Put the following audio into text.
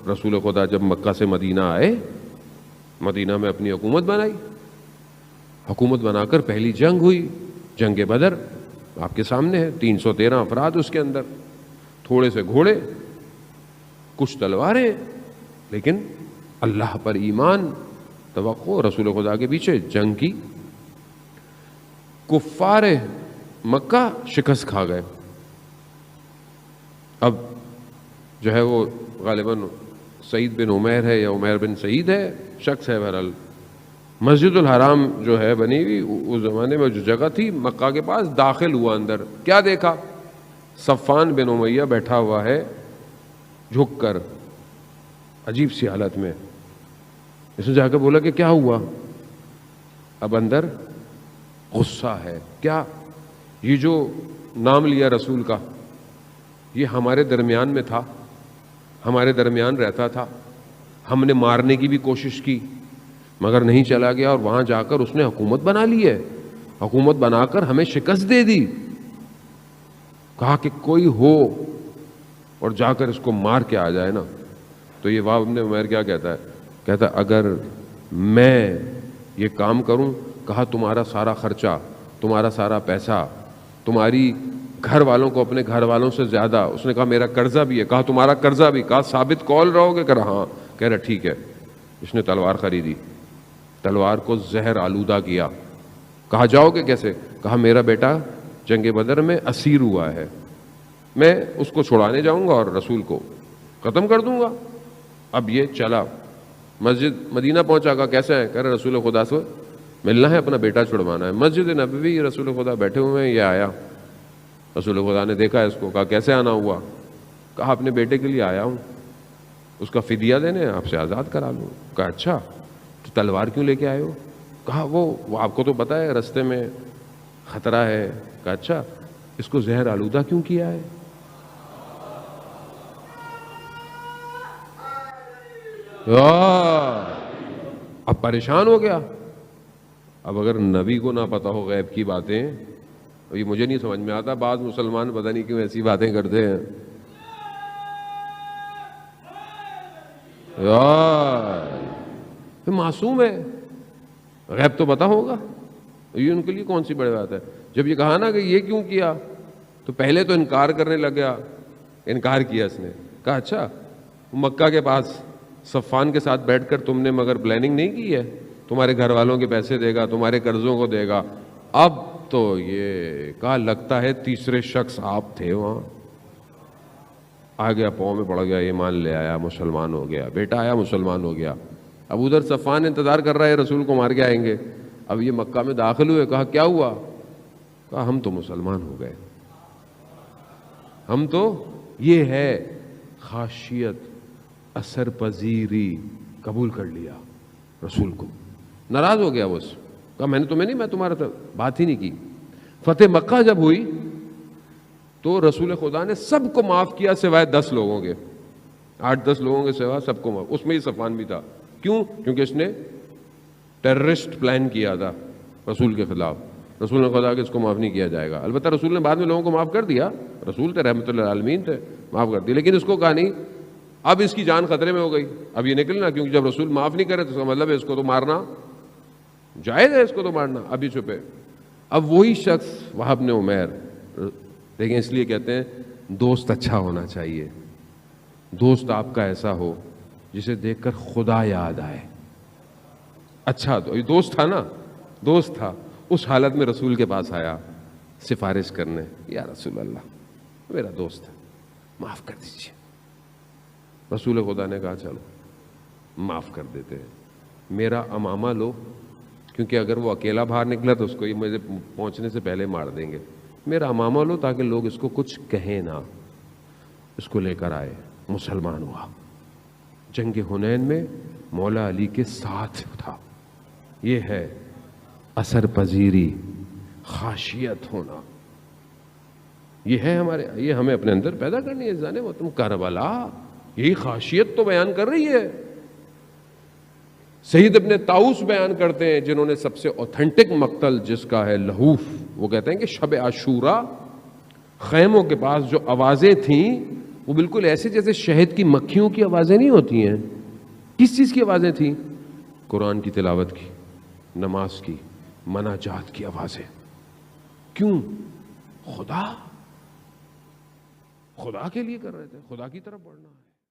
رسول خدا جب مکہ سے مدینہ آئے، مدینہ میں اپنی حکومت بنائی، حکومت بنا کر پہلی جنگ ہوئی، جنگ بدر آپ کے سامنے ہے، 313 افراد اس کے اندر، تھوڑے سے گھوڑے، کچھ تلواریں، لیکن اللہ پر ایمان، توقع، رسول خدا کے پیچھے جنگ کی۔ کفار مکہ شکست کھا گئے۔ اب جو ہے وہ غالباً سعید بن عمیر ہے یا عمیر بن سعید ہے، شخص ہے بہرحال، مسجد الحرام جو ہے بنی ہوئی اس زمانے میں جو جگہ تھی مکہ کے پاس، داخل ہوا اندر، کیا دیکھا؟ صفان بن امیہ بیٹھا ہوا ہے جھک کر، عجیب سی حالت میں۔ اس نے جا کے بولا کہ کیا ہوا؟ اب اندر غصہ ہے، کیا؟ یہ جو نام لیا رسول کا، یہ ہمارے درمیان میں تھا، ہمارے درمیان رہتا تھا، ہم نے مارنے کی بھی کوشش کی مگر نہیں چلا گیا، اور وہاں جا کر اس نے حکومت بنا لی ہے، حکومت بنا کر ہمیں شکست دے دی۔ کہا کہ کوئی ہو اور جا کر اس کو مار کے آ جائے نا۔ تو یہ وہاں ابن عمیر کیا کہتا ہے؟ کہتا ہے اگر میں یہ کام کروں، کہا تمہارا سارا خرچہ، تمہارا سارا پیسہ، تمہاری گھر والوں کو اپنے گھر والوں سے زیادہ، اس نے کہا میرا قرضہ بھی ہے، کہا تمہارا قرضہ بھی، کہا ثابت قول رہو گے؟ کہہ رہا ہاں، کہہ رہا ٹھیک ہے۔ اس نے تلوار خریدی، تلوار کو زہر آلودہ کیا۔ کہا جاؤ گے کیسے؟ کہا میرا بیٹا جنگ بدر میں اسیر ہوا ہے، میں اس کو چھڑانے جاؤں گا اور رسول کو ختم کر دوں گا۔ اب یہ چلا، مسجد مدینہ پہنچا، کہا کیسا ہے؟ کہہ رہا رسول خدا سے ملنا ہے، اپنا بیٹا چھڑوانا ہے۔ مسجد نبوی، رسول خدا بیٹھے ہوئے ہیں، یہ آیا، رسول خدا نے دیکھا اس کو، کہا کیسے آنا ہوا؟ کہا اپنے بیٹے کے لیے آیا ہوں، اس کا فدیہ دینے، آپ سے آزاد کرا لوں۔ کہا اچھا، تو تلوار کیوں لے کے آئے ہو؟ کہا وہ آپ کو تو پتہ ہے رستے میں خطرہ ہے۔ کہا اچھا، اس کو زہر آلودہ کیوں کیا ہے؟ اب پریشان ہو گیا۔ اب اگر نبی کو نہ پتا ہو غیب کی باتیں، یہ مجھے نہیں سمجھ میں آتا، بعض مسلمان پتہ نہیں کیوں ایسی باتیں کرتے ہیں۔ معصوم ہے، غیب تو پتا ہوگا، یہ ان کے لیے کون سی بڑی بات ہے؟ جب یہ کہا نا کہ یہ کیوں کیا، تو پہلے تو انکار کرنے لگ گیا، انکار کیا اس نے۔ کہا اچھا، مکہ کے پاس صفان کے ساتھ بیٹھ کر تم نے مگر پلاننگ نہیں کی ہے، تمہارے گھر والوں کے پیسے دے گا، تمہارے قرضوں کو دے گا۔ اب تو یہ کہا لگتا ہے تیسرے شخص آپ تھے وہاں۔ آ گیا، پاؤں میں پڑ گیا، ایمان لے آیا، مسلمان ہو گیا، بیٹا آیا مسلمان ہو گیا۔ اب ادھر صفان انتظار کر رہا ہے رسول کو مار کے آئیں گے۔ اب یہ مکہ میں داخل ہوئے، کہا کیا ہوا؟ کہا ہم تو مسلمان ہو گئے، ہم تو، یہ ہے خاشیت، اثر پذیری، قبول کر لیا رسول کو۔ ناراض ہو گیا وہ، کہا میں نے تمہیں نہیں، میں تمہارا تو بات ہی نہیں کی۔ فتح مکہ جب ہوئی تو رسول خدا نے سب کو معاف کیا سوائے 10 لوگوں کے، 8-10 لوگوں کے سوا سب کو معاف، اس میں ہی صفان بھی تھا۔ کیوں؟ کیونکہ اس نے ٹیررسٹ پلان کیا تھا رسول کے خلاف۔ رسول نے خدا کہ اس کو معاف نہیں کیا جائے گا۔ البتہ رسول نے بعد میں لوگوں کو معاف کر دیا، رسول تھے رحمت اللہ عالمین تھے، معاف کر دیا، لیکن اس کو کہا نہیں، اب اس کی جان خطرے میں ہو گئی، اب یہ نکلنا، کیونکہ جب رسول معاف نہیں کرے تو اس کا مطلب ہے اس کو تو مارنا جائز ہے، اس کو تو مارنا، ابھی چھپے۔ اب وہی شخص وہب بن عمیر، دیکھیں اس لیے کہتے ہیں دوست اچھا ہونا چاہیے، دوست آپ کا ایسا ہو جسے دیکھ کر خدا یاد آئے۔ اچھا، تو یہ دوست تھا نا، دوست تھا، اس حالت میں رسول کے پاس آیا سفارش کرنے، یا رسول اللہ میرا دوست ہے، معاف کر دیجیے۔ رسول خدا نے کہا چلو معاف کر دیتے ہیں، میرا امامہ لو، کیونکہ اگر وہ اکیلا باہر نکلا تو اس کو یہ مجھے پہنچنے سے پہلے مار دیں گے، میرا امامہ لو تاکہ لوگ اس کو کچھ کہیں نہ۔ اس کو لے کر آئے، مسلمان ہوا، جنگ حنین میں مولا علی کے ساتھ تھا۔ یہ ہے اثر پذیری، خاشیت ہونا، یہ ہے ہمارے، یہ ہمیں اپنے اندر پیدا کرنی ہے۔ جانے وہ تم کربلا، یہی خاشیت تو بیان کر رہی ہے۔ سید ابن طاؤس بیان کرتے ہیں، جنہوں نے سب سے اوتھینٹک مقتل جس کا ہے لہوف، وہ کہتے ہیں کہ شب عاشورہ خیموں کے پاس جو آوازیں تھیں وہ بالکل ایسے جیسے شہد کی مکھیوں کی آوازیں نہیں ہوتی ہیں. کس چیز کی آوازیں تھیں؟ قرآن کی تلاوت کی، نماز کی، مناجات کی آوازیں. کیوں؟ خدا کے لیے کر رہے تھے، خدا کی طرف بڑھنا ہے.